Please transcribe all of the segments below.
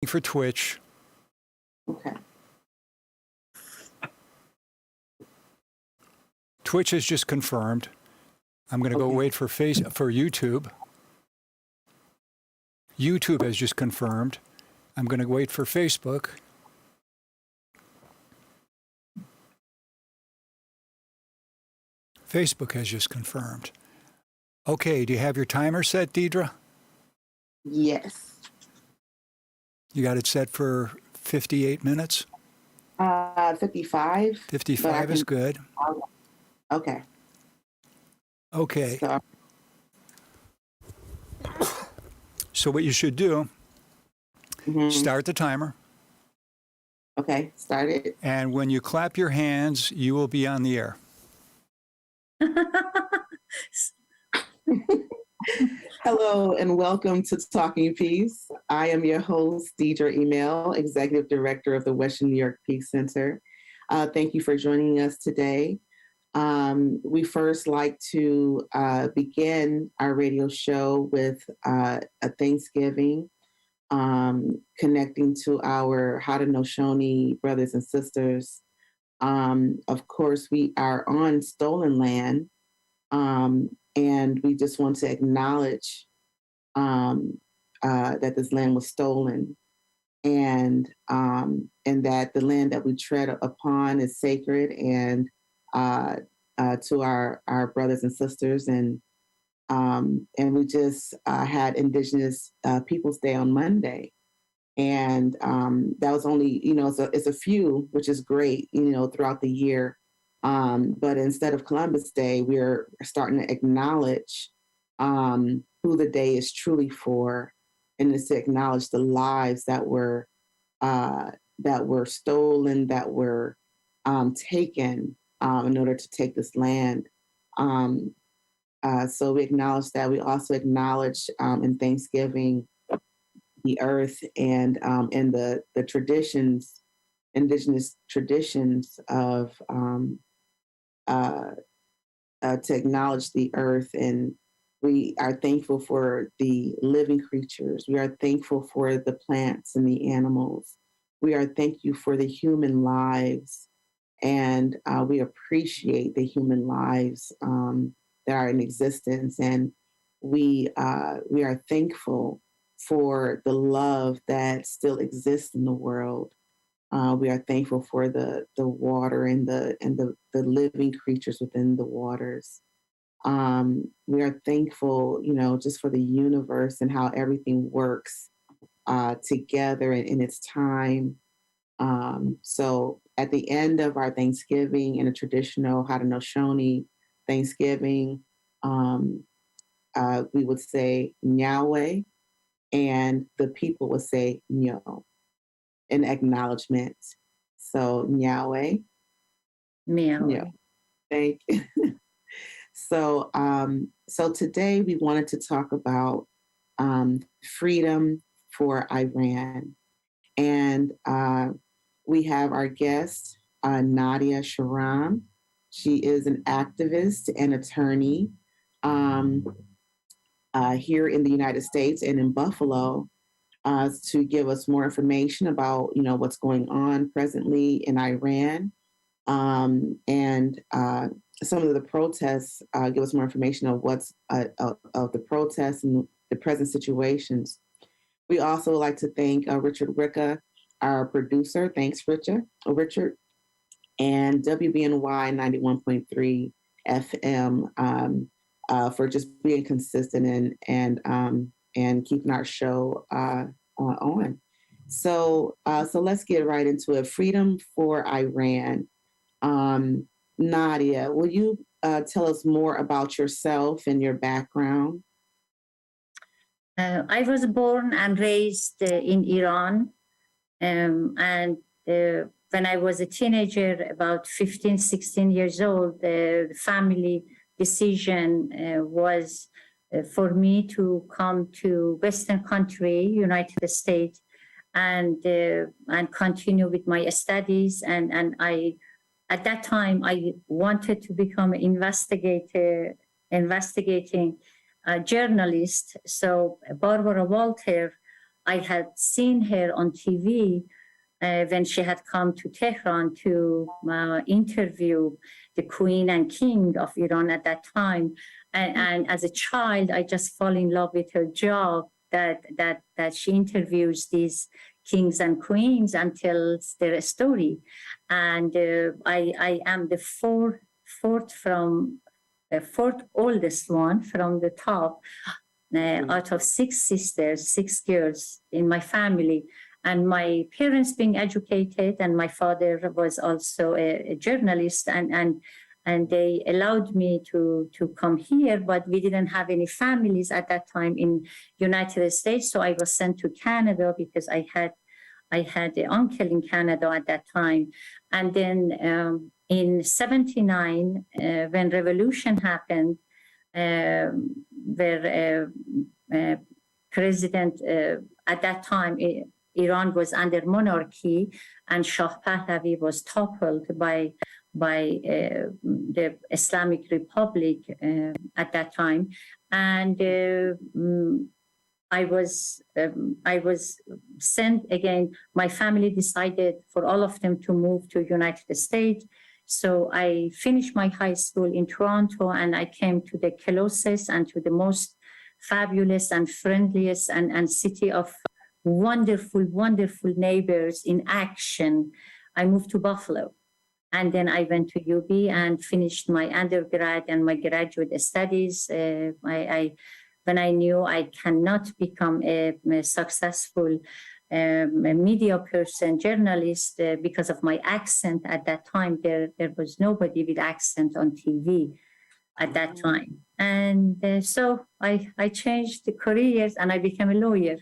for Twitch. Okay. Twitch is just confirmed. I'm going to go wait for YouTube. YouTube has just confirmed. I'm going to wait for Facebook. Facebook has just confirmed. Okay, do you have your timer set, Deidra? Yes. You got it set for 58 minutes? 55. 55 is good. Okay. Okay. So what you should do, start the timer. Okay, start it. And when you clap your hands, you will be on the air. Hello and welcome to Talking Peace. I am your host, Deidra EmEl, Executive Director of the WNY Peace Center. Thank you for joining us today. We first like to begin our radio show with a Thanksgiving, connecting to our Haudenosaunee brothers and sisters. Of course, we are on stolen land, and we just want to acknowledge that this land was stolen, and that the land that we tread upon is sacred, and to our brothers and sisters, and we just had Indigenous Peoples Day on Monday, and that was only, it's a few, which is great, throughout the year. But instead of Columbus Day, we're starting to acknowledge who the day is truly for, and it's to acknowledge the lives that were stolen, that were taken in order to take this land. So we acknowledge that. We also acknowledge in Thanksgiving the earth and the traditions, Indigenous traditions of to acknowledge the earth. And we are thankful for the living creatures. We are thankful for the plants and the animals. We are thankful for the human lives. And we appreciate the human lives that are in existence. And we are thankful for the love that still exists in the world. We are thankful for the water and the living creatures within the waters. We are thankful, just for the universe and how everything works together in its time. So at the end of our Thanksgiving, in a traditional Haudenosaunee Thanksgiving, we would say Nyahweh, and the people would say Nyo in acknowledgement. So Nyahweh. Nyahweh. Thank you. So today we wanted to talk about freedom for Iran. And we have our guest, Nadia Shahram. She is an activist and attorney here in the United States and in Buffalo, to give us more information about, what's going on presently in Iran, and some of the protests. Give us more information of what's of the protests and the present situations. We also like to thank Richard Ricca, our producer. Thanks, Richard. And WNY 91.3 FM for just being consistent and keeping our show on. So let's get right into it. Freedom for Iran. Nadia, will you tell us more about yourself and your background? I was born and raised in Iran. And when I was a teenager, about 15, 16 years old, the family decision was for me to come to Western country, United States, and continue with my studies. And I, at that time, I wanted to become an investigating journalist. So Barbara Walter, I had seen her on TV when she had come to Tehran to interview the Queen and King of Iran at that time. And as a child, I just fell in love with her job that she interviews these kings and queens and tells their story. And I am the fourth oldest one from the top out of 6 sisters, 6 girls in my family. And my parents being educated, and my father was also a journalist, and they allowed me to come here, but we didn't have any families at that time in United States. So I was sent to Canada because I had an uncle in Canada at that time. And then in 79, when revolution happened, where president at that time, Iran was under monarchy, and Shah Pahlavi was toppled by the Islamic Republic at that time. And I was sent again. My family decided for all of them to move to United States. So I finished my high school in Toronto, and I came to the closest and to the most fabulous and friendliest and city of wonderful, wonderful neighbors in action. I moved to Buffalo. And then I went to UB and finished my undergrad and my graduate studies. When I knew I cannot become a successful media person, journalist, because of my accent at that time, there was nobody with accent on TV at that time. And so I changed the careers and I became a lawyer.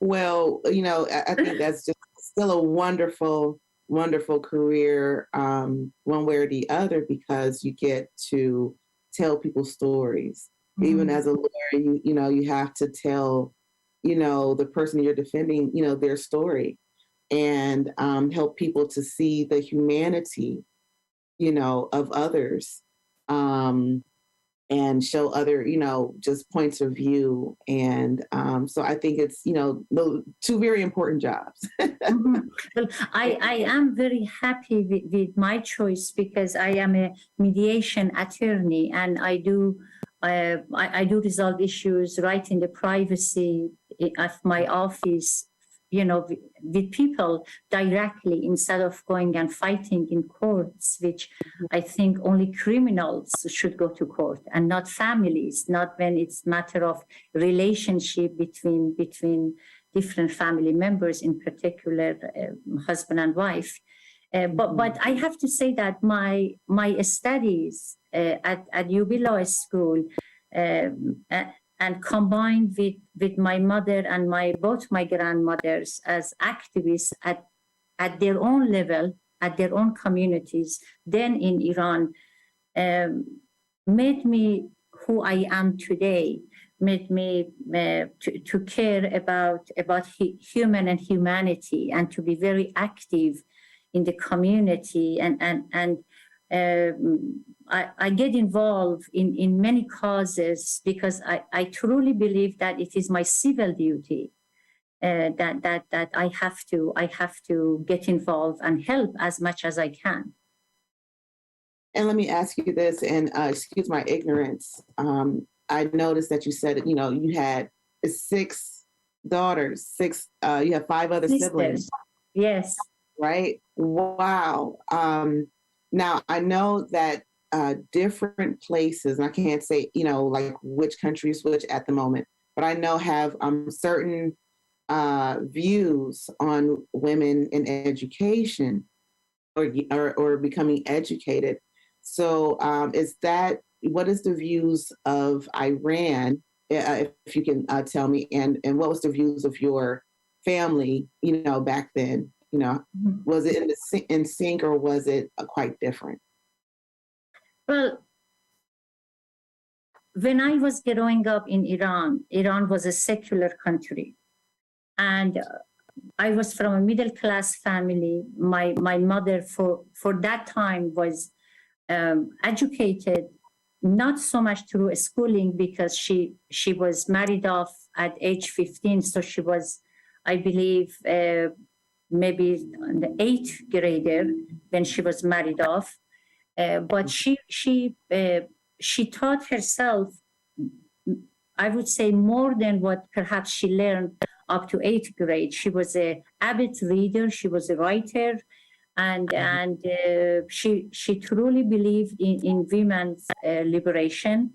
Well, I think that's just still a wonderful, wonderful career, one way or the other, because you get to tell people stories. Mm-hmm. Even as a lawyer, you have to tell, the person you're defending, their story, and help people to see the humanity, of others. And show other, just points of view. And so I think it's, 2 very important jobs. Mm-hmm. Well, I am very happy with my choice because I am a mediation attorney, and I do resolve issues right in the privacy of my office, with people directly, instead of going and fighting in courts, which I think only criminals should go to court and not families, not when it's matter of relationship between different family members, in particular husband and wife. But I have to say that my studies at UB Law School and combined with my mother and both my grandmothers as activists at their own level, at their own communities, then in Iran, made me who I am today, made me to care about human and humanity, and to be very active in the community. And I get involved in many causes because I truly believe that it is my civil duty that I have to get involved and help as much as I can. And let me ask you this, and excuse my ignorance. I noticed that you said, you had 6 daughters, 6. You have 5 other siblings. Yes. Right. Wow. Now I know that different places, and I can't say, like which countries which at the moment, but I know have certain views on women in education or becoming educated. So what is the views of Iran, if you can tell me, and what was the views of your family, back then? Was it in sync, or was it quite different? Well, when I was growing up in Iran was a secular country. And I was from a middle-class family. My mother for that time was educated not so much through schooling, because she was married off at age 15, so she was, I believe, maybe the 8th grader when she was married off. But she taught herself, I would say, more than what perhaps she learned up to 8th grade. She was an avid reader. She was a writer, and she truly believed in women's liberation.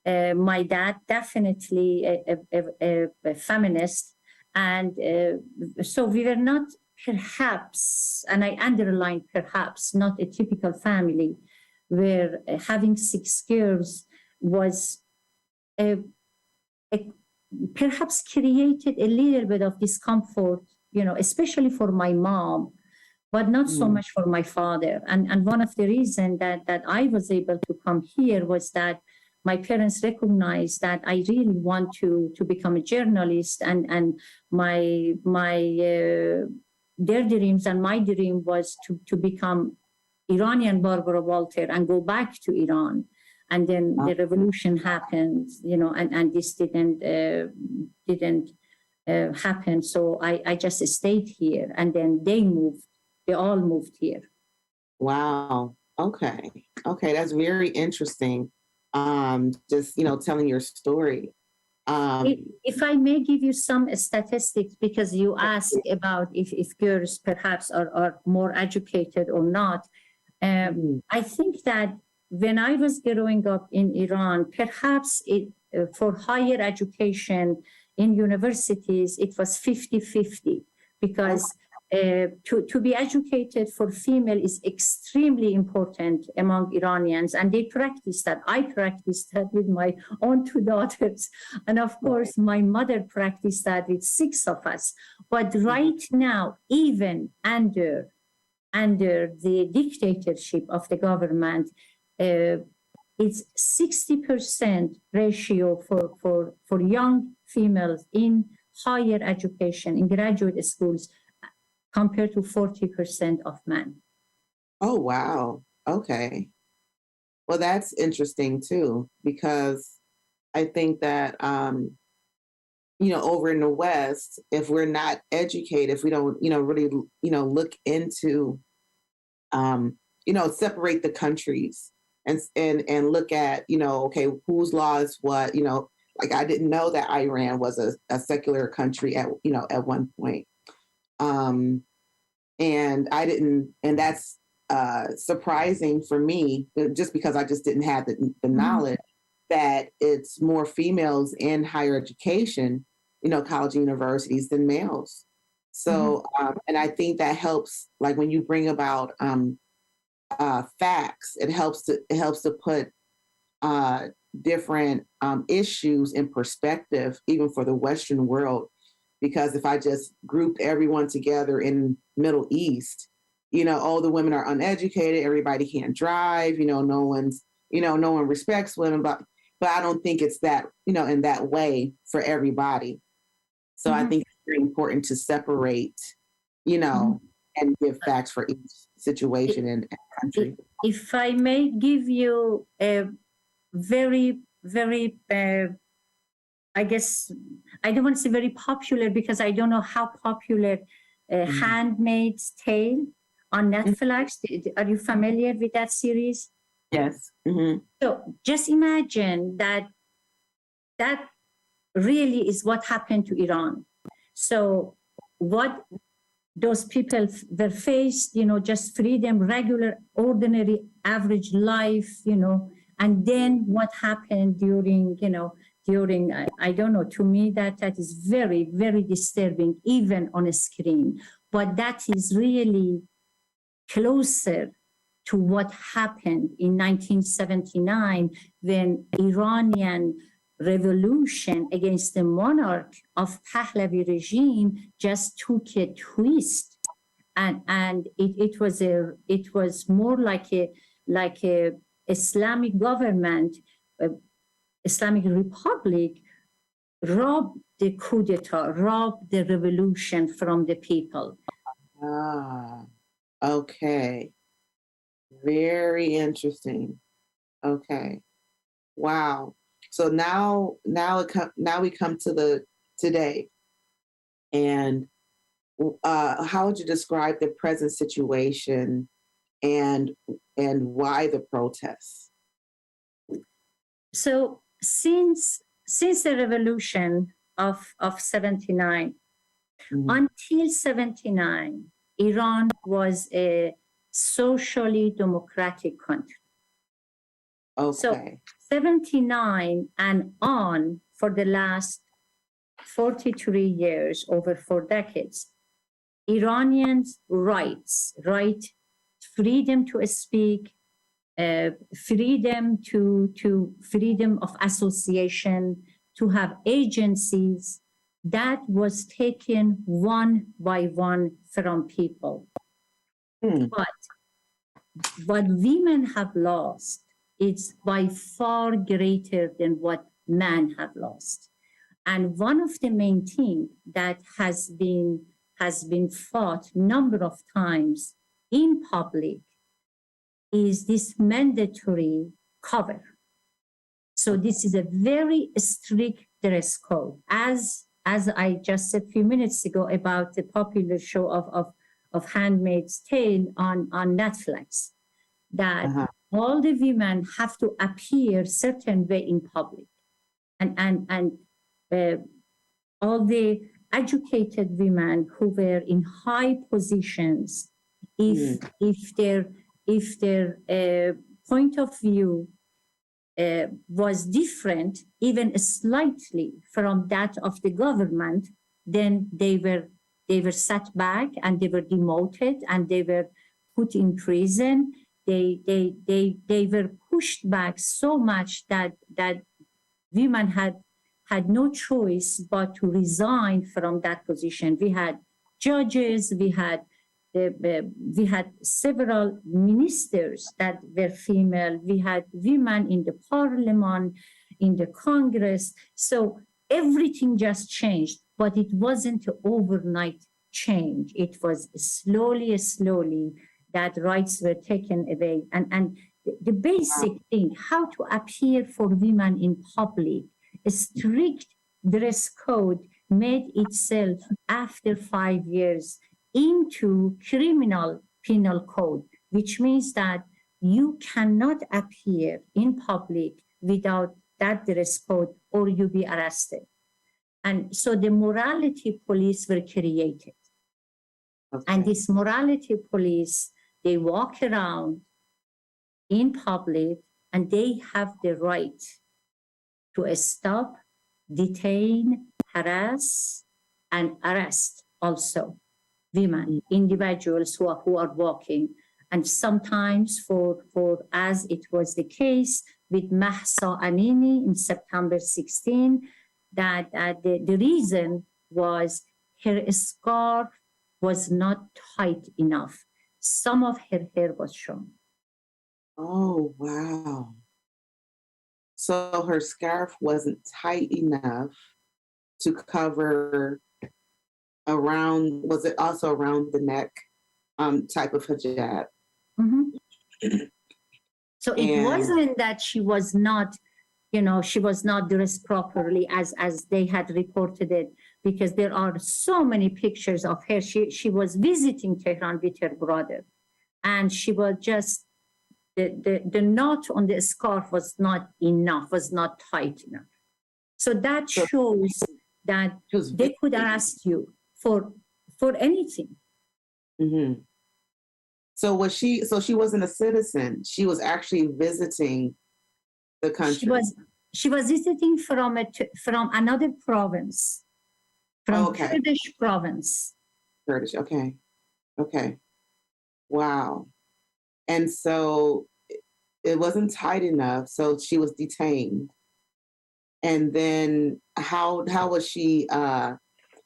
My dad, definitely a feminist, and so we were not, perhaps, and I underline perhaps, not a typical family where having 6 girls was perhaps created a little bit of discomfort, especially for my mom, but not so much for my father. And one of the reasons that I was able to come here was that my parents recognized that I really want to become a journalist, and their dreams and my dream was to become Iranian Barbara Walter and go back to Iran. And then the revolution happened, and this didn't happen. So I just stayed here, and then they all moved here. Wow. Okay. That's very interesting. Just, telling your story. If I may give you some statistics, because you asked about if girls perhaps are more educated or not. I think that when I was growing up in Iran, perhaps for higher education in universities, it was 50-50, because to be educated for female is extremely important among Iranians, and they practice that. I practiced that with my own 2 daughters, and of course my mother practiced that with 6 of us. But right now, even under the dictatorship of the government, it's 60% ratio for young females in higher education, in graduate schools, compared to 40% of men. Oh, wow. Okay. Well, that's interesting too, because I think that, over in the West, if we're not educated, if we don't, really, look into, separate the countries and look at, okay, whose law is what, like I didn't know that Iran was a secular country at one point. And I didn't, and that's surprising for me, just because I just didn't have the knowledge that it's more females in higher education, college and universities, than males. So, and I think that helps, like when you bring about facts, it helps to put different issues in perspective, even for the Western world. Because if I just grouped everyone together in Middle East, all the women are uneducated, everybody can't drive, no one respects women, but I don't think it's that, in that way for everybody. So I think it's very important to separate, and give facts for each situation and country. If I may give you a very, very, I guess, I don't want to say very popular, because I don't know how popular Handmaid's Tale on Netflix. Are you familiar with that series? Yes. So just imagine that really is what happened to Iran. So what those people were faced, just freedom, regular, ordinary, average life, and then what happened during, I don't know, to me that is very, very disturbing, even on a screen. But that is really closer to what happened in 1979, when Iranian revolution against the monarch of Pahlavi regime just took a twist, and it was more like a Islamic government, Islamic Republic, robbed the coup d'etat, robbed the revolution from the people. Okay. Very interesting. Okay. Wow. So now we come to the today, and how would you describe the present situation and why the protests? So since the revolution of 79, until 79, Iran was a socially democratic country. Okay. So 79 and on, for the last 43 years, over 4 decades, Iranians' rights, freedom to speak, freedom of association, to have agencies, that was taken one by one from people. But what women have lost is by far greater than what men have lost. And one of the main things that has been fought number of times in public is this mandatory cover. So this is a very strict dress code. As I just said a few minutes ago about the popular show of Handmaid's Tale on Netflix, that all the women have to appear certain way in public, and all the educated women who were in high positions, if their point of view was different, even slightly from that of the government, then they were set back and they were demoted and they were put in prison. They were pushed back so much that women had no choice but to resign from that position. We had judges, we had several ministers that were female, we had women in the parliament, in the Congress. So everything just changed, but it wasn't an overnight change. It was slowly that rights were taken away. And the basic thing, how to appear for women in public, a strict dress code made itself after 5 years into criminal penal code, which means that you cannot appear in public without that dress code or you be arrested. And so the morality police were created. And this morality police, they walk around in public and they have the right to stop, detain, harass, and arrest also women, individuals who are walking. And sometimes for as it was the case with Mahsa Amini in September 16, that the reason was her scarf was not tight enough. Some of her hair was shown. Oh, wow. So her scarf wasn't tight enough to cover around, was it also around the neck type of hijab? So it wasn't that she was not, she was not dressed properly as they had reported it, because there are so many pictures of her. She was visiting Tehran with her brother, and she was just, the knot on the scarf was not enough, was not tight enough. So that shows that they could arrest you for anything. So she wasn't a citizen. She was actually visiting the country. She was visiting from another province, from Kurdish province. Kurdish, okay. Wow. And so it wasn't tight enough, so she was detained. And then how was she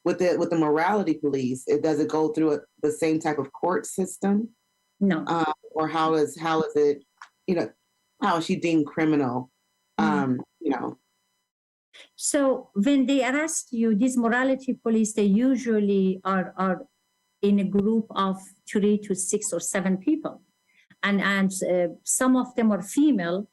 with the morality police? Does it go through the same type of court system? No. Or how is it? How is she deemed criminal? So when they arrest you, these morality police, they usually are in a group of 3 to 6 or 7 people. And some of them are female,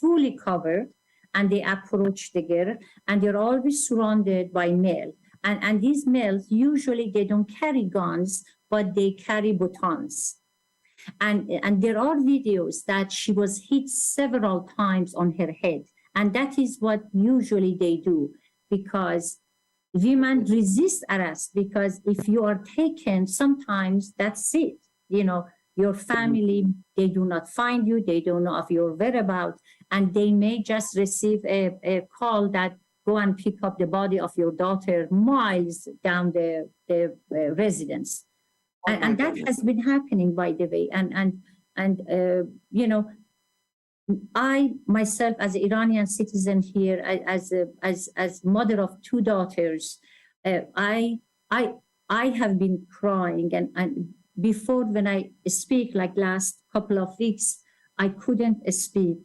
fully covered, and they approach the girl, and they're always surrounded by male. And these males, usually they don't carry guns, but they carry batons. And there are videos that she was hit several times on her head. And that is what usually they do, because women resist arrest, because if you are taken, sometimes that's it. You know, your family, they do not find you, they don't know of your whereabouts, and they may just receive a call that go and pick up the body of your daughter miles down the residence. And that has been happening, by the way. And you know, I myself, as an Iranian citizen here, as mother of two daughters, I have been crying. And before, when I speak, like last couple of weeks, I couldn't speak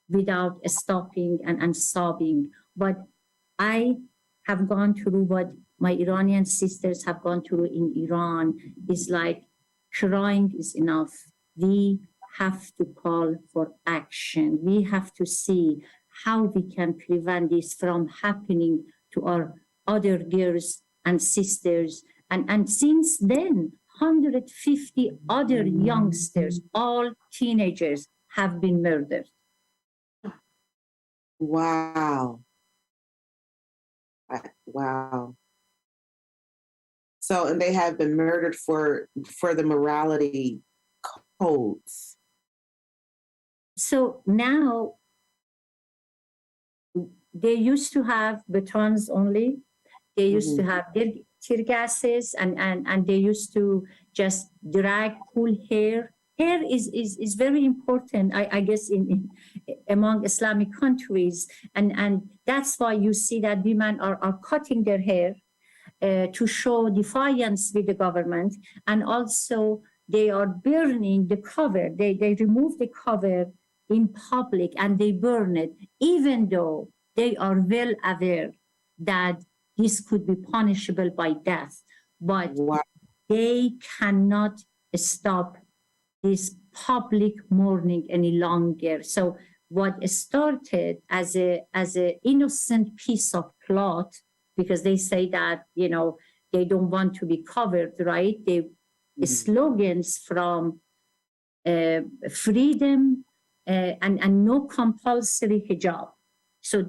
without stopping and sobbing. But I have gone through what my Iranian sisters have gone through in Iran. Is like crying is enough. We have to call for action. We have to see how we can prevent this from happening to our other girls and sisters. And since then, 150 other youngsters, all teenagers, have been murdered. Wow. Wow. So, and they have been murdered for the morality codes. So now they used to have batons only. They used to have tear gases, and they used to just drag, pull hair. Hair is very important, I guess, in among Islamic countries. And that's why you see that women are cutting their hair to show defiance with the government. And also they are burning the cover. They remove the cover in public and they burn it, even though they are well aware that this could be punishable by death. But they cannot stop this public mourning any longer. So what started as a innocent piece of cloth, because they say that, you know, they don't want to be covered, right? Slogans from freedom and no compulsory hijab. So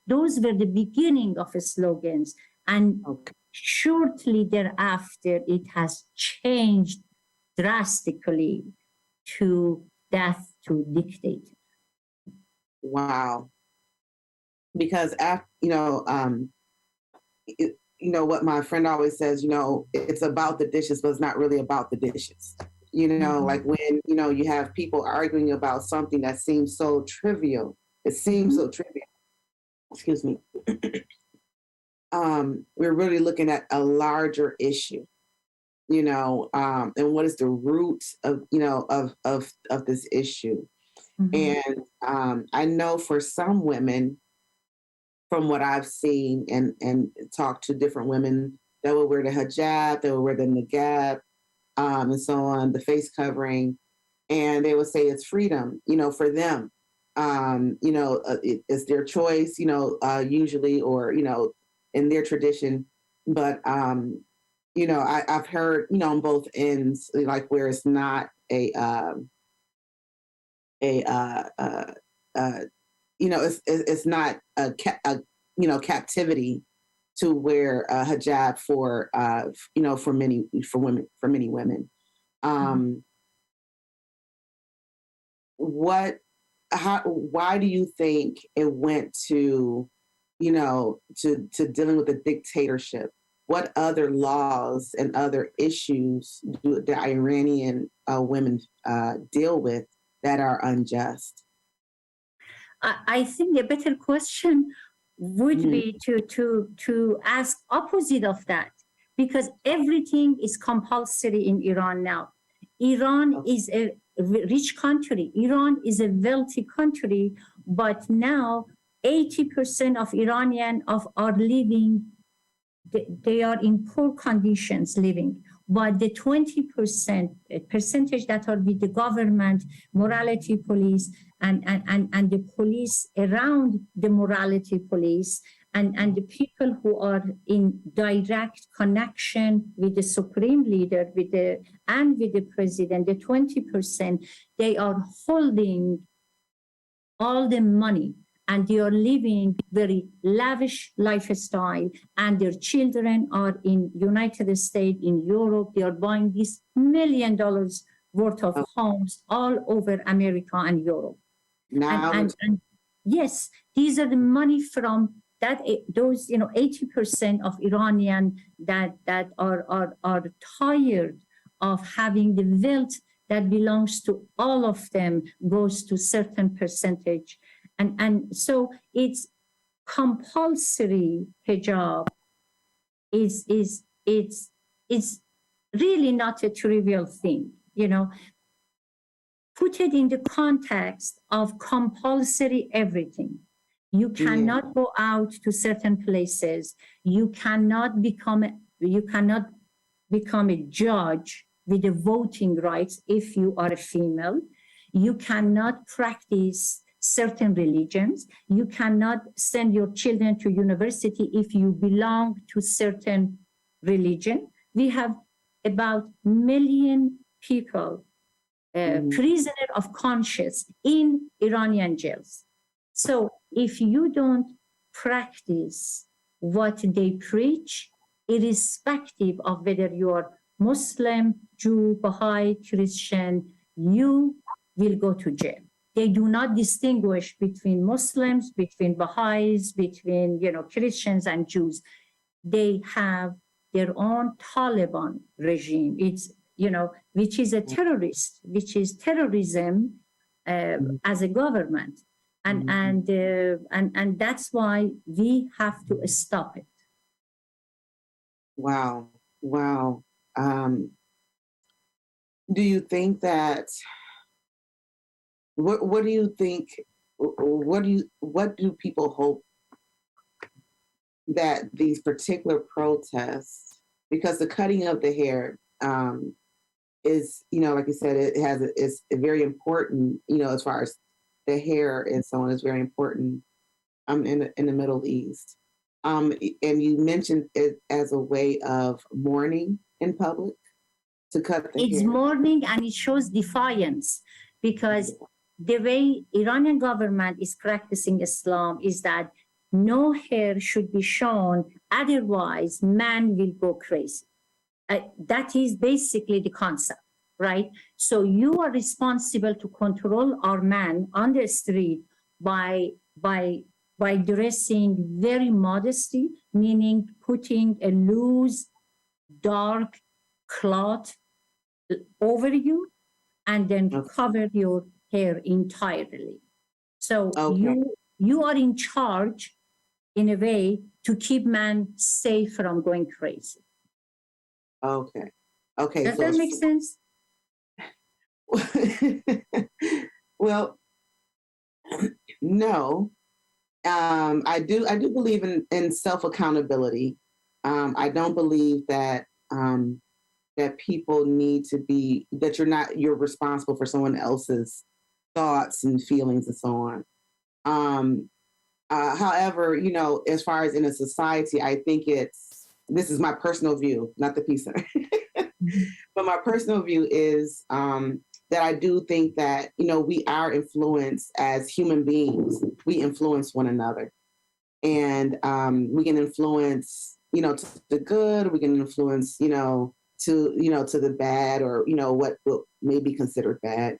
those were the beginning of the slogans. And shortly thereafter, it has changed drastically to death to dictate. Wow. Because after, what my friend always says, it's about the dishes, but it's not really about the dishes. Like when, you have people arguing about something that seems so trivial. It seems so trivial. Excuse me. We're really looking at a larger issue, and what is the root of this issue. And I know for some women, from what I've seen and talked to different women that will wear the hijab, they will wear the niqab, and so on, the face covering, and they would say it's freedom, for them. It's their choice, usually, or, in their tradition. But, I've heard, on both ends, like where it's not it's not a captivity to wear a hijab for many women. Why do you think it went to dealing with the dictatorship? What other laws and other issues do the Iranian women deal with that are unjust? I think a better question would be to ask opposite of that, because everything is compulsory in Iran now. Iran is a rich country. Iran is a wealthy country, but now 80% of Iranians are living, they are in poor conditions living. but the 20% percentage that are with the government, morality police, and the police around the morality police, and the people who are in direct connection with the supreme leader, with the president, the 20%, they are holding all the money, and they are living very lavish lifestyle, and their children are in United States, in Europe. They are buying these $1 million worth of homes all over America and Europe. Now, And yes, these are the money from that, those 80% of Iranian that are tired of having the wealth that belongs to all of them goes to certain percentage. And so it's compulsory hijab is really not a trivial thing, Put it in the context of compulsory everything. You cannot go out to certain places. You cannot become a judge with the voting rights if you are a female. You cannot practice certain religions. You cannot send your children to university if you belong to certain religion. We have about 1 million people, prisoner of conscience in Iranian jails. So if you don't practice what they preach, irrespective of whether you are Muslim, Jew, Baha'i, Christian, you will go to jail. They do not distinguish between Muslims, between Baha'is, between Christians and Jews. They have their own Taliban regime. It's which is a terrorist, which is terrorism as a government, and that's why we have to stop it. Wow. Do you think that? What do you think? What do people hope that these particular protests? Because the cutting of the hair is, like you said, it's very important. As far as the hair and so on, is very important. In the Middle East, and you mentioned it as a way of mourning in public to cut the hair. It's mourning, and it shows defiance, because the way Iranian government is practicing Islam is that no hair should be shown, otherwise man will go crazy. That is basically the concept, right? So you are responsible to control our man on the street by dressing very modestly, meaning putting a loose, dark cloth over you, and then cover your hair entirely. So you are in charge in a way to keep man safe from going crazy. Okay. Does that make sense? Well, no. I do believe in self-accountability. I don't believe that that people need to be, that you're responsible for someone else's thoughts and feelings and so on. However, as far as in a society, I think this is my personal view, not the Peace Center, but my personal view is that I do think that, we are influenced as human beings. We influence one another, and we can influence, to the good, we can influence, to the bad, or, what may be considered bad.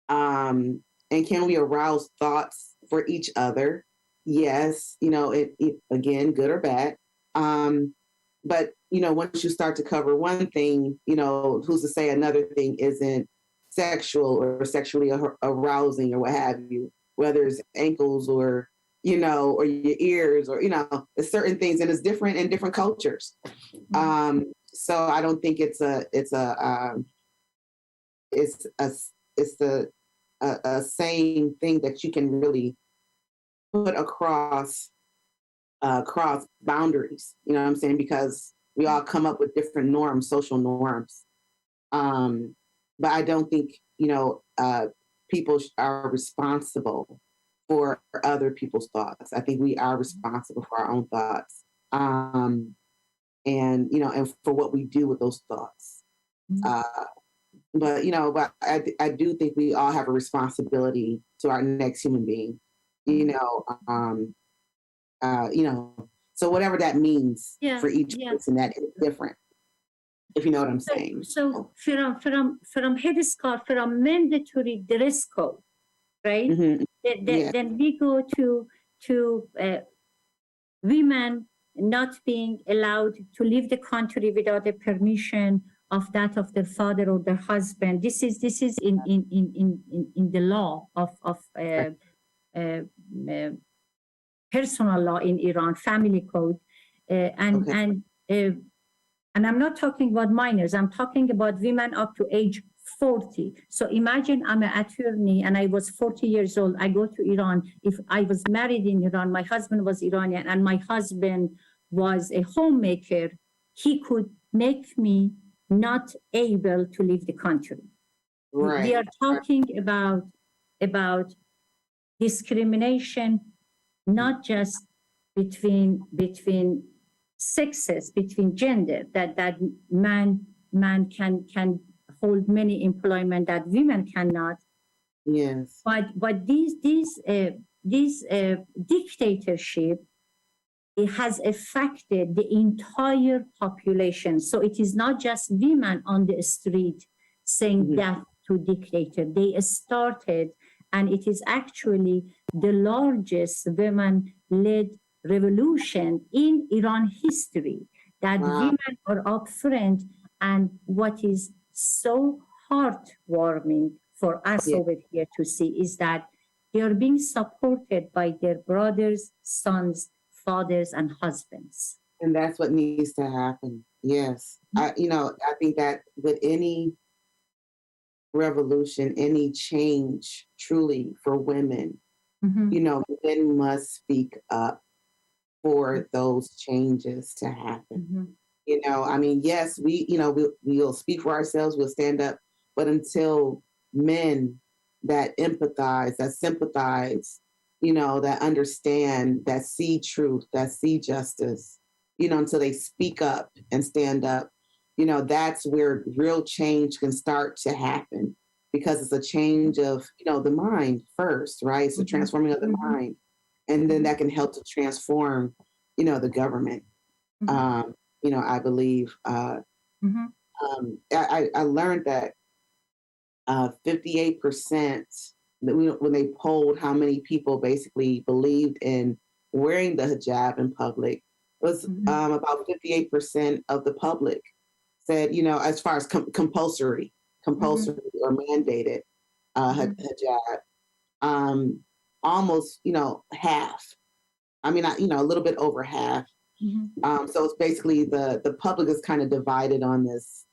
And can we arouse thoughts for each other? Yes, it again, good or bad. But, once you start to cover one thing, who's to say another thing isn't sexual or sexually arousing or what have you, whether it's ankles or, or your ears or, there's certain things, and it's different in different cultures. So I don't think it's a same thing that you can really put across boundaries. You know what I'm saying? Because We all come up with different norms, social norms. But I don't think, people are responsible for other people's thoughts. I think we are responsible for our own thoughts. And for what we do with those thoughts. But I do think we all have a responsibility to our next human being, so whatever that means for each person, that is different, if you know what I'm saying. So from headscarf, from mandatory dress code, right? Then we go to women not being allowed to leave the country without the permission of their father or their husband. This is in the law of personal law in Iran, family code, and I'm not talking about minors. I'm talking about women up to age 40. So imagine I'm an attorney and I was 40 years old. I go to Iran. If I was married in Iran, my husband was Iranian, and my husband was a homemaker, he could make me not able to leave the country. Right. We are talking about discrimination, not just between sexes, between gender, that man can hold many employment that women cannot. Yes. But these dictatorship, it has affected the entire population. So it is not just women on the street saying death to dictator. They started, and it is actually the largest women-led revolution in Iran history, that women are up front. And what is so heartwarming for us over here to see is that they are being supported by their brothers, sons, fathers, and husbands. And that's what needs to happen. Yes. I think that with any revolution, any change truly for women, men must speak up for those changes to happen. Yes, we'll speak for ourselves, we'll stand up, but until men that empathize, that sympathize, that understand, that see truth, that see justice, until they speak up and stand up, that's where real change can start to happen, because it's a change of, the mind first, right? It's a transforming of the mind. And then that can help to transform, the government. I believe, I learned that 58%, when they polled how many people basically believed in wearing the hijab in public, was about 58% of the public said, as far as compulsory or mandated hijab, almost, half. A little bit over half. So it's basically the public is kind of divided on this,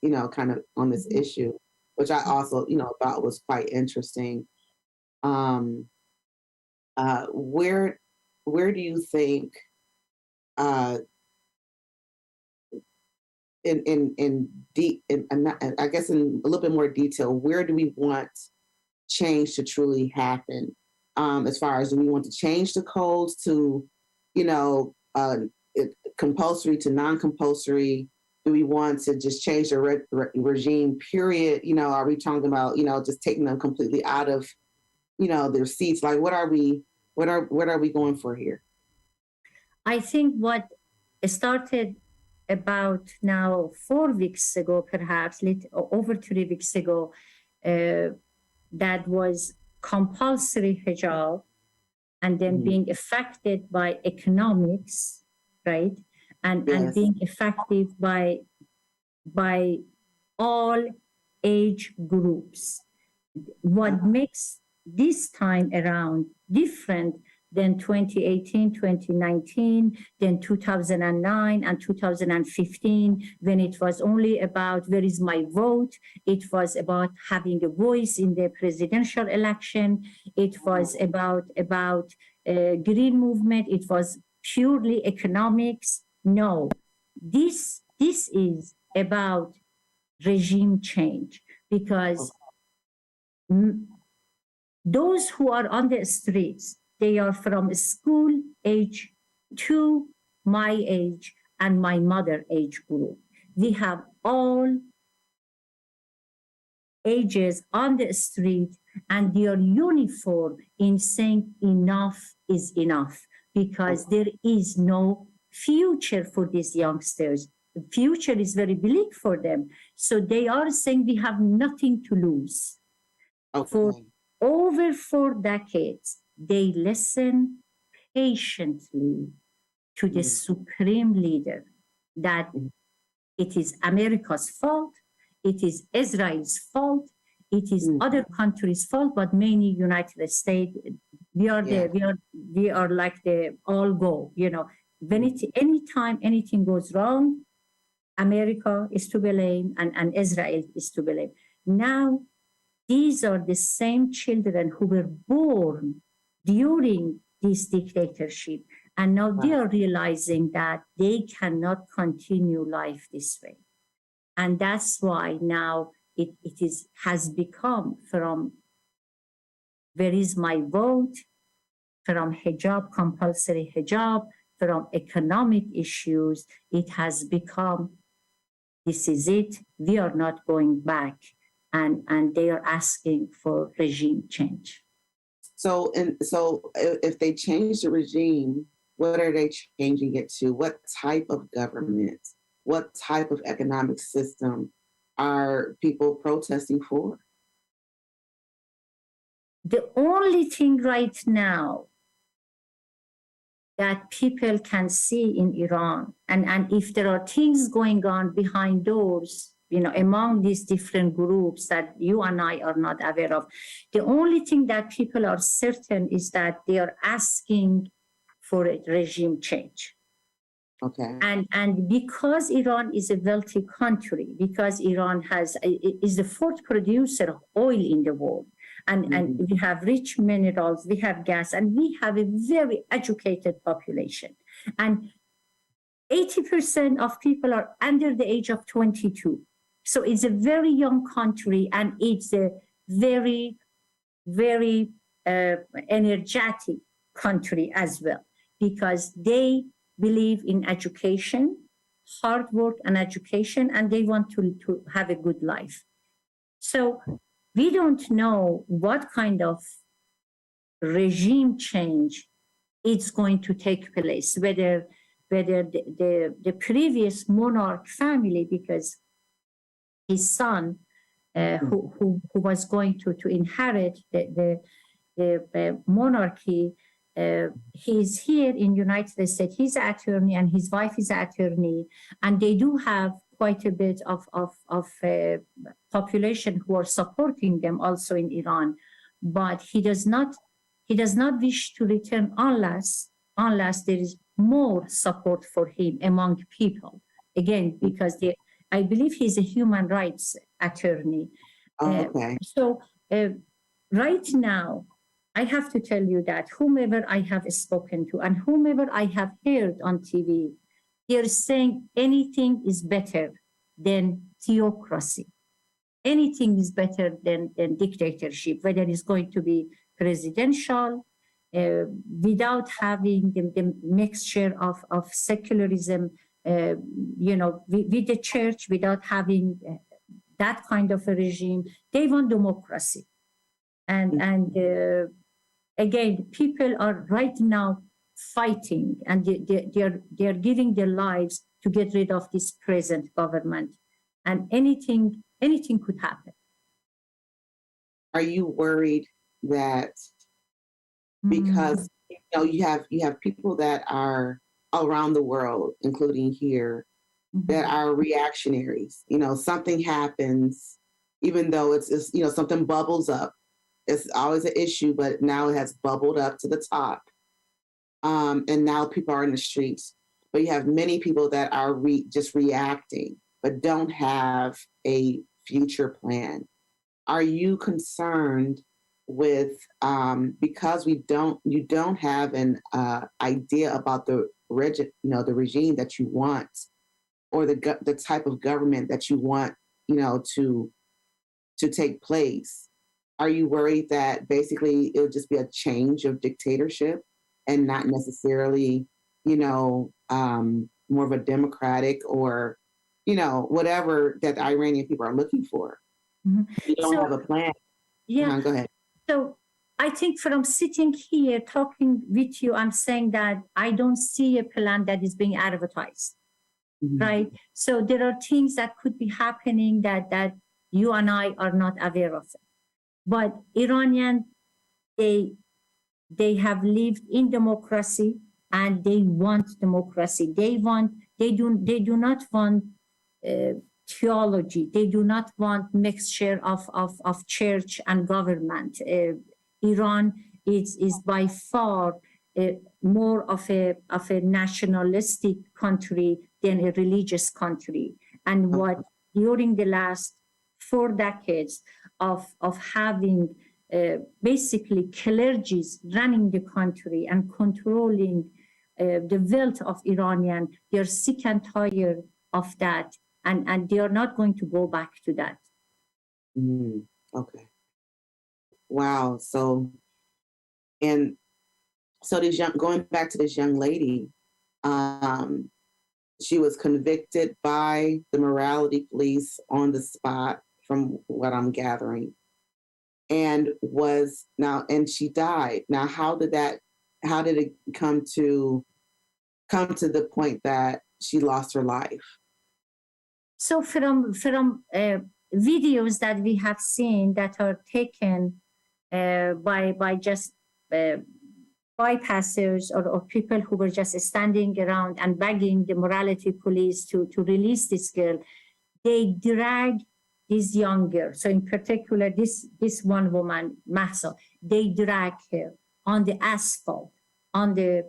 on this issue, which I also, thought was quite interesting. Where do you think, I guess in a little bit more detail, where do we want change to truly happen? As far as, do we want to change the codes to, compulsory to non-compulsory? Do we want to just change the regime, period? Are we talking about, just taking them completely out of, their seats? Like, what are we going for here? I think what started about now 4 weeks ago, perhaps over 3 weeks ago, that was compulsory hijab, and then being affected by economics, right? And being effective by all age groups. What makes this time around different than 2018, 2019, then 2009 and 2015, when it was only about where is my vote. It was about having a voice in the presidential election. It was about green movement. It was purely economics. No, this this is about regime change, because those who are on the streets, they are from school age to my age and my mother age group. We have all ages on the street, and their uniform in saying enough is enough, because there is no future for these youngsters. The future is very bleak for them. So they are saying we have nothing to lose. Okay. For over 4 decades, they listen patiently to the supreme leader that it is America's fault, it is Israel's fault, it is other countries' fault, but mainly United States. We are we are like the all go. You know, when anytime anything goes wrong, America is to blame and Israel is to blame. Now, these are the same children who were born during this dictatorship, and now they are realizing that they cannot continue life this way. And that's why now it has become from where is my vote, from hijab, compulsory hijab, from economic issues, it has become, this is it, we are not going back. And they are asking for regime change. So if they change the regime, what are they changing it to? What type of government? What type of economic system are people protesting for? The only thing right now that people can see in Iran, and if there are things going on behind doors, you know, among these different groups that you and I are not aware of, the only thing that people are certain is that they are asking for a regime change. Okay. And because Iran is a wealthy country, because Iran is the fourth producer of oil in the world, and we have rich minerals, we have gas, and we have a very educated population. And 80% of people are under the age of 22. So it's a very young country, and it's a very, very energetic country as well, because they believe in education, hard work and education, and they want to have a good life. So we don't know what kind of regime change is going to take place, whether the previous monarch family, because his son, who was going to inherit the monarchy, he's here in United States. He's an attorney, and his wife is an attorney, and they do have quite a bit of population who are supporting them also in Iran. But he does not wish to return unless there is more support for him among people. Again, because I believe he's a human rights attorney. Okay. So right now, I have to tell you that whomever I have spoken to and whomever I have heard on TV, they're saying anything is better than theocracy. Anything is better than dictatorship, whether it's going to be presidential, without having the mixture of secularism, with the church, without having that kind of a regime. They want democracy. And again, people are right now fighting, and they are giving their lives to get rid of this present government. And anything could happen. Are you worried that because you have people that are around the world, including here, that are reactionaries? Something happens, even though it's something bubbles up. It's always an issue, but now it has bubbled up to the top. And now people are in the streets. But you have many people that are just reacting, but don't have a future plan. Are you concerned with, because you don't have an idea about the regime that you want, or the type of government that you want, to take place? Are you worried that basically it'll just be a change of dictatorship and not necessarily, more of a democratic or, whatever that the Iranian people are looking for? Mm-hmm. You don't have a plan. Yeah. Go ahead. So I think from sitting here talking with you, I'm saying that I don't see a plan that is being advertised, right? So there are things that could be happening that you and I are not aware of. But Iranian, they have lived in democracy and they want democracy. They do not want theology. They do not want mixture of church and government. Iran is by far more of a nationalistic country than a religious country. And what during the last 4 decades of having basically clergies running the country and controlling the wealth of Iranian, they're sick and tired of that, and they are not going to go back to that. Okay. Wow. So this going back to this young lady, she was convicted by the morality police on the spot, from what I'm gathering, and she died. Now, how did it come to the point that she lost her life? So from videos that we have seen that are taken by just bypassers or people who were just standing around and begging the morality police to release this girl, they drag this young girl. So in particular, this one woman, Mahsa, they drag her on the asphalt, on the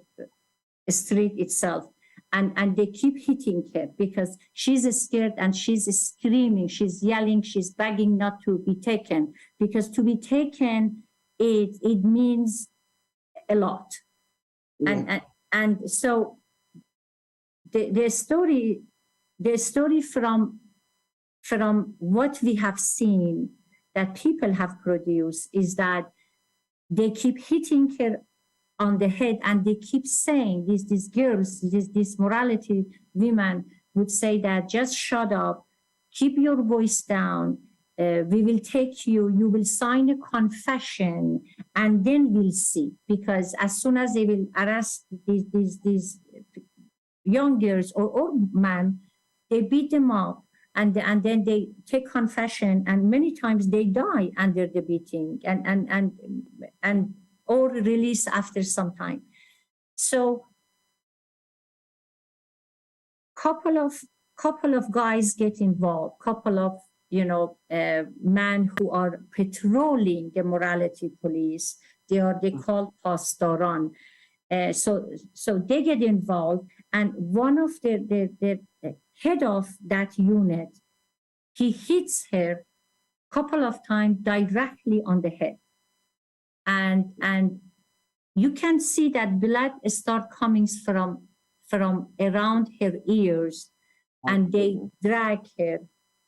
street itself. And they keep hitting her because she's scared and she's screaming, she's yelling, she's begging not to be taken. Because to be taken, it means a lot. Yeah. And so the story from what we have seen that people have produced is that they keep hitting her on the head, and they keep saying, these girls, these morality women would say that just shut up, keep your voice down, we will take you will sign a confession, and then we'll see. Because as soon as they will arrest these young girls or old men, they beat them up, and then they take confession, and many times they die under the beating, and or release after some time. So couple of guys get involved, couple of men who are patrolling the morality police. They call pastoran. So they get involved, and one of the head of that unit, he hits her couple of times directly on the head. And you can see that blood start coming from around her ears, and they drag her,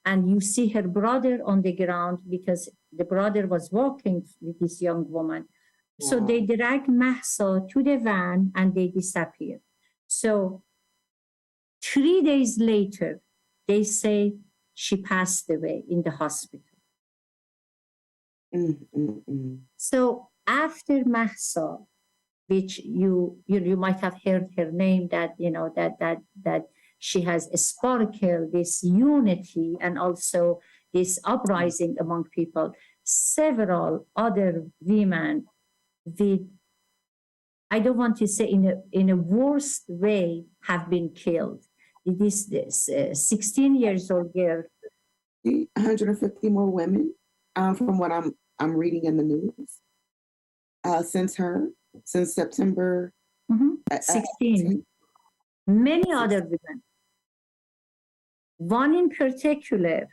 and you see her brother on the ground because the brother was walking with this young woman. Wow. So they drag Mahsa to the van and they disappear. So 3 days later, they say she passed away in the hospital. So after Mahsa, which you might have heard her name, that that she has sparkled this unity and also this uprising among people. Several other women, I don't want to say in a worst way, have been killed. This 16 years old girl. 150 more women, from what I'm reading in the news, since September 16. Many other women. One in particular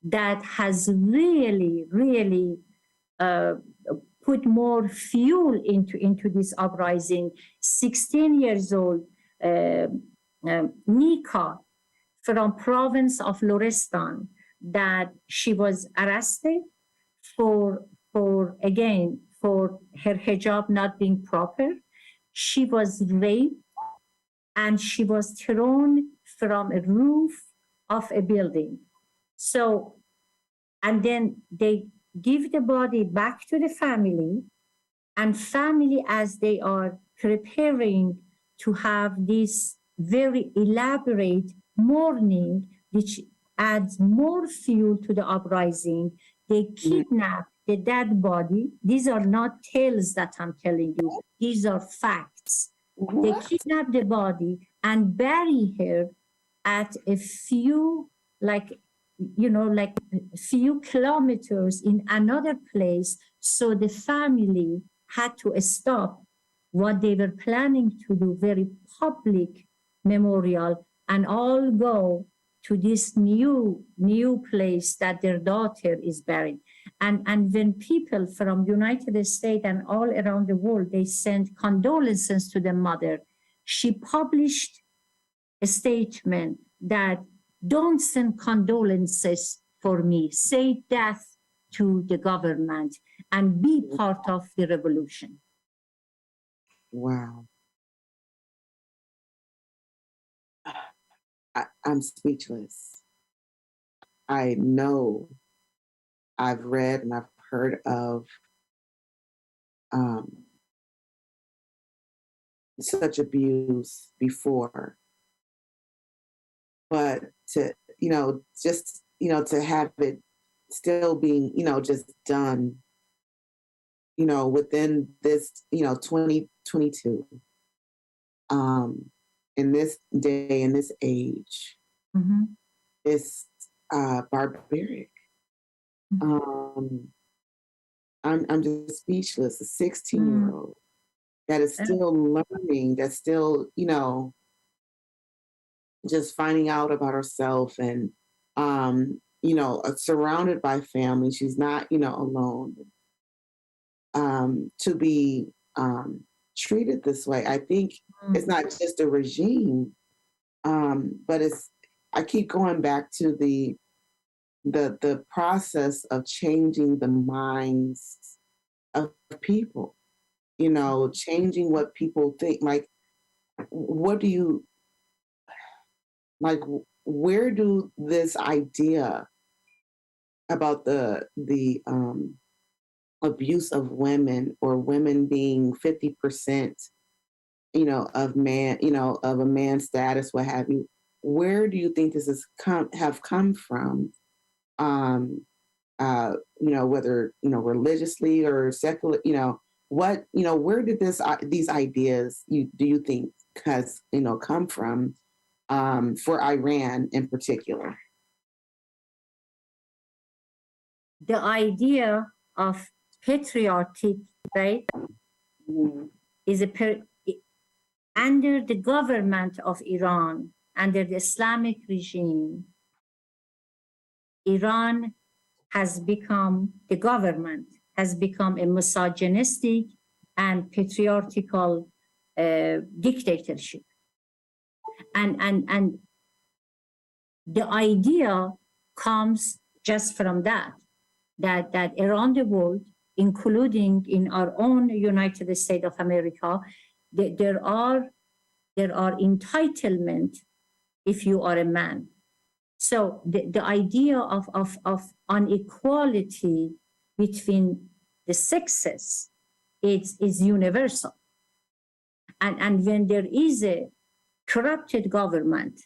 that has really, really put more fuel into this uprising. 16 years old, Nika from province of Lorestan that she was arrested for her hijab not being proper. She was raped and she was thrown from a roof of a building. So, and then they give the body back to the family, and family, as they are preparing to have this very elaborate mourning, which adds more fuel to the uprising, they kidnap the dead body. These are not tales that I'm telling you. These are facts. They kidnap the body and bury her at a few, few kilometers in another place. So the family had to stop what they were planning to do, very public memorial, and all go to this new place that their daughter is buried. And when people from United States and all around the world, they sent condolences to the mother, she published a statement that don't send condolences for me, say death to the government and be part of the revolution. Wow. I'm speechless. I know I've read and I've heard of such abuse before, but to, just, to have it still being, just done, within this, 2022, in this day, in this age, it's barbaric. I'm just speechless. A 16-year-old that is still learning, that's still, just finding out about herself and, surrounded by family. She's not, alone. To be treated this way, I think it's not just a regime, but I keep going back to the process of changing the minds of people, changing what people think. Like, where do this idea about the abuse of women, or women being 50%, of man, of a man's status, what have you, where do you think this has come from? Whether, religiously or secular, where did these ideas do you think has, come from, for Iran in particular? The idea of patriotic, right, is under the government of Iran, under the Islamic regime, Iran has become, the government has become a misogynistic and patriarchal dictatorship. And the idea comes just from that around the world, including in our own United States of America, there are entitlement if you are a man. So the idea of inequality between the sexes is universal. And when there is a corrupted government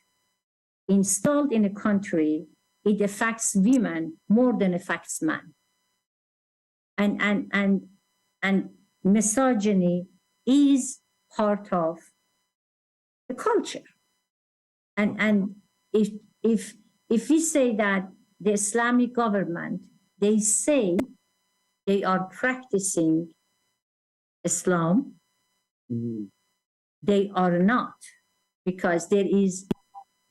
installed in a country, it affects women more than affects men. And misogyny is part of the culture. And if we say that the Islamic government, they say they are practicing Islam, they are not, because there is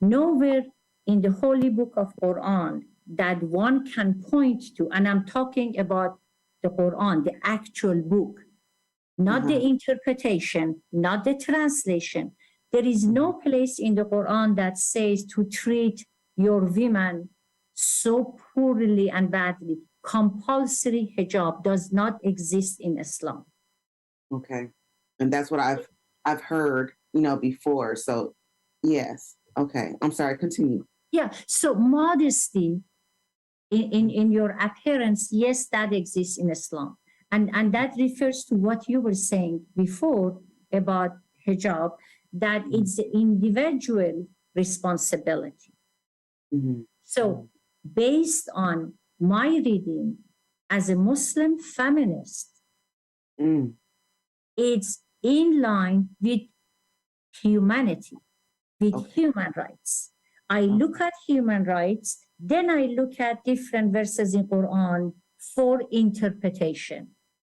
nowhere in the Holy Book of Quran that one can point to, and I'm talking about the Quran, the actual book, not the interpretation, not the translation, There is no place in the Quran that says to treat your women so poorly and badly. Compulsory hijab does not exist in Islam. Okay. And that's what I've heard, before. So yes. Okay. I'm sorry, continue. Yeah. So modesty in your appearance, yes, that exists in Islam. And that refers to what you were saying before about hijab, that it's the individual responsibility. Mm-hmm. So based on my reading as a Muslim feminist, it's in line with humanity, with human rights. I look at human rights, then I look at different verses in Quran for interpretation.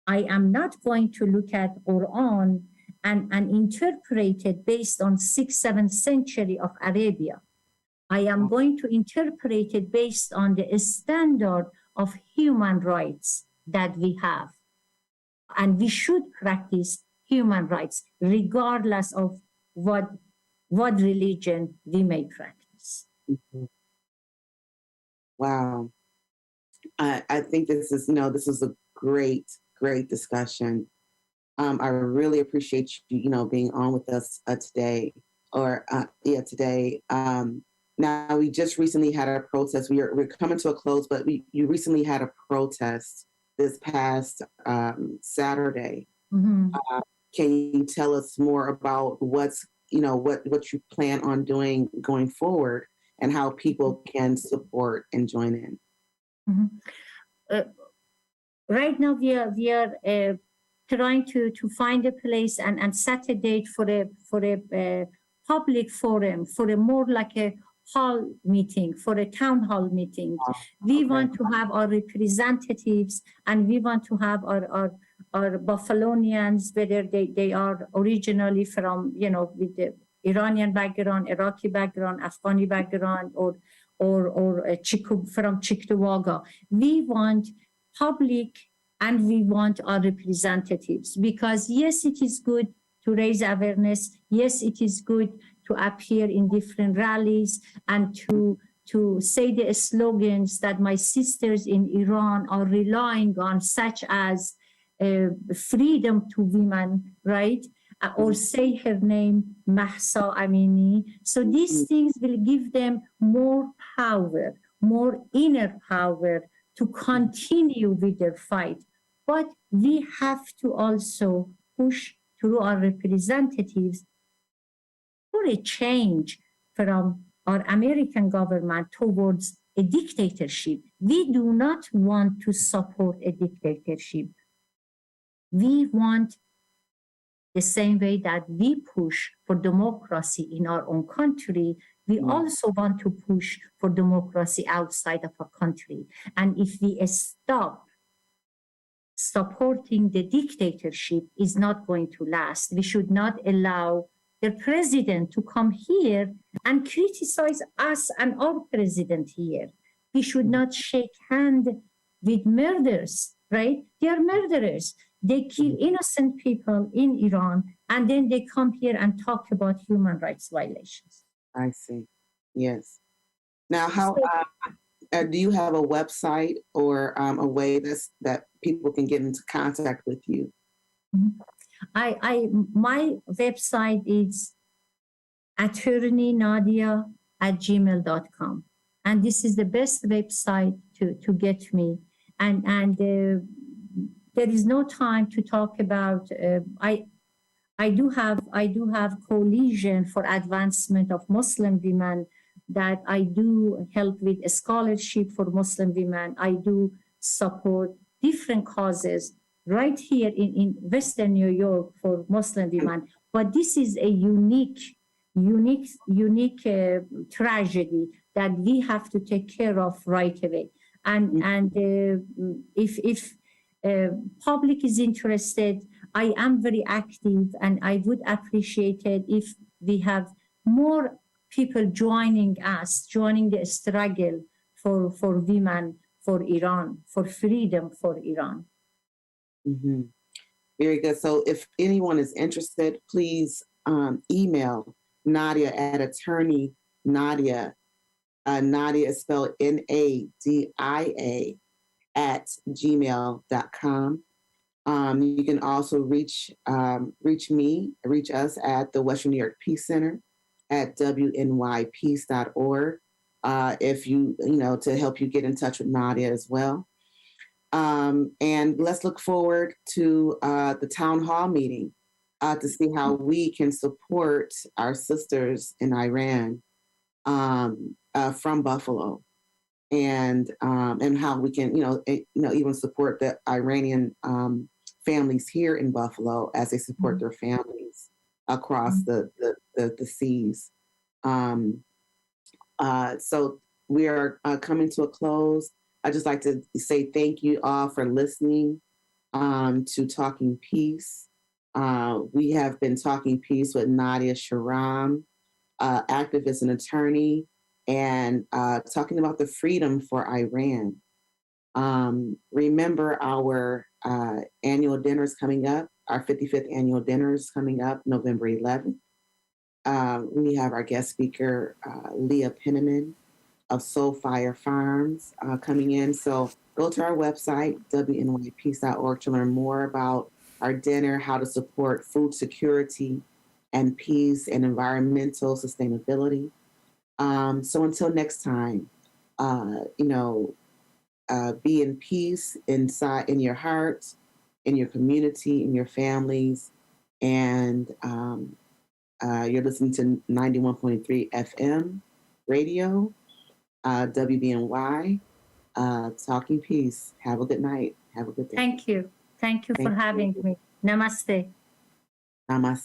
I am not going to look at Quran and interpret it based on 6th, 7th century of Arabia. I am going to interpret it based on the standard of human rights that we have. And we should practice human rights regardless of what religion we may practice. Mm-hmm. Wow. I think this is a great discussion. I really appreciate you, being on with us today. Today. Now we just recently had a protest. We're coming to a close, but you recently had a protest this past Saturday. Mm-hmm. Can you tell us more about what you plan on doing going forward and how people can support and join in? Mm-hmm. Right now we are trying to find a place and set a date for a public forum, for a more like a hall meeting, for a town hall meeting. We want to have our representatives, and we want to have our Buffalonians, whether they are originally from, with the Iranian background, Iraqi background, Afghani background, or from Cheektowaga. We want public and we want our representatives, because yes, it is good to raise awareness. Yes, it is good to appear in different rallies and to say the slogans that my sisters in Iran are relying on, such as freedom to women, right? Or say her name, Mahsa Amini. So these things will give them more power, more inner power to continue with their fight. But we have to also push through our representatives for a change from our American government towards a dictatorship. We do not want to support a dictatorship. We want, the same way that we push for democracy in our own country, we also want to push for democracy outside of our country. And if we stop supporting the dictatorship, is not going to last. We should not allow the president to come here and criticize us and our president here. We should not shake hand with murderers, right? They are murderers. They kill innocent people in Iran, and then they come here and talk about human rights violations. I see. Yes. Now, how do you have a website or a way that people can get into contact with you? My website is attorneynadia@gmail.com, and this is the best website to get me. And there is no time to talk about. I do have coalition for advancement of Muslim women, that I do help with a scholarship for Muslim women. I do support different causes right here in Western New York for Muslim women. But this is a unique tragedy that we have to take care of right away. And if public is interested, I am very active, and I would appreciate it if we have more people joining us, joining the struggle for women, for Iran, for freedom for Iran. Very good. So if anyone is interested, please email Nadia at attorney Nadia. Nadia is spelled Nadia @gmail.com. You can also reach us at the Western New York Peace Center at WNYPeace.org. If to help you get in touch with Nadia as well. And let's look forward to the town hall meeting to see how we can support our sisters in Iran from Buffalo, and how we can even support the Iranian families here in Buffalo as they support their families across the seas. So we are coming to a close. I'd just like to say thank you all for listening to Talking Peace. We have been talking peace with Nadia Shahram, activist and attorney, and talking about the freedom for Iran. Remember our annual dinner is coming up. Our 55th annual dinner is coming up November 11th. We have our guest speaker, Leah Penniman of Soulfire Farms coming in. So go to our website, WNYPeace.org, to learn more about our dinner, how to support food security and peace and environmental sustainability. So until next time, be in peace inside, in your heart, in your community, in your families. And you're listening to 91.3 FM radio, WBNY, Talking Peace. Have a good night. Have a good day. Thank you. Thank you for having me. Namaste. Namaste.